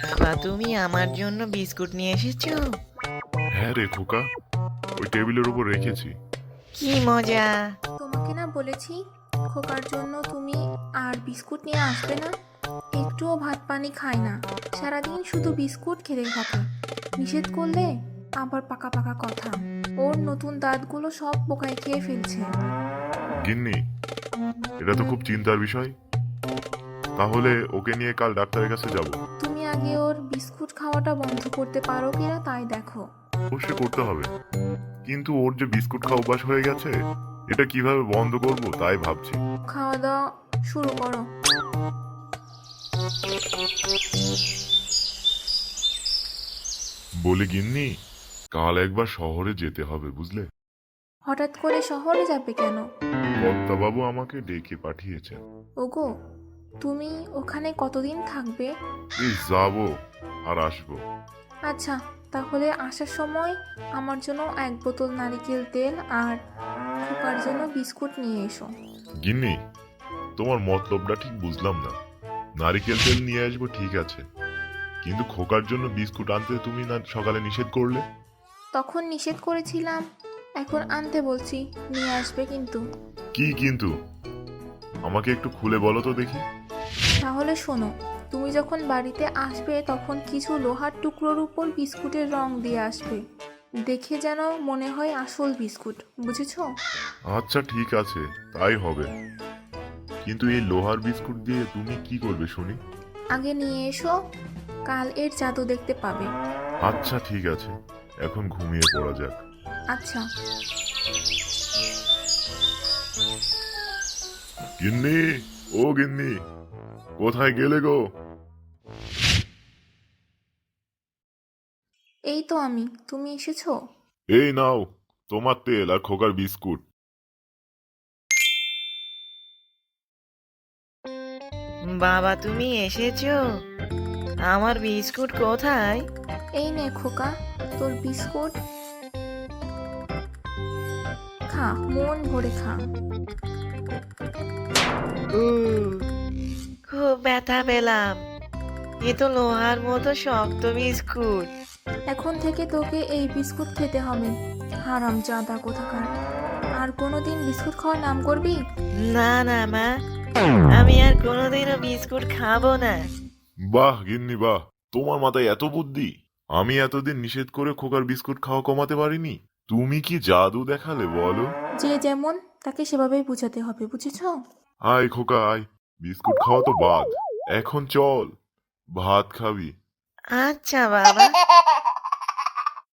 বাবা, তুমি আমার জন্য বিস্কুট নিয়ে এসেছো? হ্যাঁ রে খোকা, ওই টেবিলের উপর রেখেছি। কি মজা! তোমাকে না বলেছি খোকার জন্য তুমি আর বিস্কুট নিয়ে আসবে না? একটুও ভাত পানি খায় না, সারাদিন শুধু বিস্কুট খেতে থাকে। নিষেধ করলে আবার পাকা পাকা কথা। ওর নতুন দাঁতগুলো সব পোকায় খেয়ে ফেলছে। গিন্নি, এটা তো খুব চিন্তার বিষয়। তাহলে ওকে নিয়ে কাল ডাক্তারের কাছে যাব। তুমি আগে ওর বিস্কুট খাওয়াটা বন্ধ করতে পারো কিনা তাই দেখো। অবশ্যই করতে হবে, কিন্তু ওর যে বিস্কুট খাওয়া অভ্যাস হয়ে গেছে, এটা কিভাবে বন্ধ করব তাই ভাবছি। খাওয়া দাওয়া শুরু করো। বলি গিন্নি, কাল একবার শহরে যেতে হবে বুঝলে। হঠাৎ করে শহরে যাবে কেন? কর্তাবাবু আমাকে ডেকে পাঠিয়েছেন। ওগো, তুমি ওখানে কতদিন থাকবে? এই যাবো আর আসবো। আচ্ছা, তাহলে আসার সময় আমার জন্য 1 বোতল নারকেল তেল আর খোকার জন্য বিস্কুট নিয়ে এসো। গিন্নি, তোমার মতলবটা ঠিক বুঝলাম না। নারিকেল তেল নিয়ে আসবো ঠিক আছে, কিন্তু খোকার জন্য বিস্কুট আনতে তুমি না সকালে নিষেধ করলে। তখন নিষেধ করেছিলাম, এখন আনতে বলছি, নিয়ে আসবে কিন্তু। কি কিন্তু? আমাকে একটু খুলে বলো তো দেখি। তাহলে শোনো, তুমি যখন বাড়িতে আসবে তখন কিছু লোহার টুকরোর উপর বিস্কুটের রং দিয়ে আসবে, দেখে যেন মনে হয় আসল বিস্কুট, বুঝেছো? আচ্ছা ঠিক আছে, তাই হবে। কিন্তু এই লোহার বিস্কুট দিয়ে তুমি কি করবে শুনি? আগে নিয়ে এসো, কাল এর জাদু দেখতে পাবে। আচ্ছা ঠিক আছে, এখন ঘুমিয়ে পড়া যাক। আচ্ছা। গিন্নি, ও গিন্নি, কোথায় গেলে গো? এই তো আমি, তুমি এসেছো? এই নাও তোমার তেল আর খোকার বিস্কুট। বাবা, তুমি এসেছো? আমার বিস্কুট কোথায়? এই নে খোকা, তোর বিস্কুট, খা, মন ভরে খা। খুব ব্যথা পেলাম। এ তো লোহার মতো শক্ত বিস্কুট। এখন থেকে তোকে এই বিস্কুট খেতে হবে, হারামজাদা কোথাকার। আর কোনোদিন বিস্কুট খাওয়ার নাম করবি? না না মা, আমি আর কোনোদিনও বিস্কুট খাবো না। বাহ গিন্নি বাহ, তোমার মাথায় এত বুদ্ধি! আমি এতদিন নিষেধ করে খোকার বিস্কুট খাওয়া কমাতে পারিনি, তুমি কি জাদু দেখালে বলো। যে যেমন তাকে সেভাবেই বুঝাতে হবে, বুঝেছো? আয় খোকা আয়, বিস্কুট খাওয়া তো বাদ, এখন চল ভাত খাবি। আচ্ছা বাবা।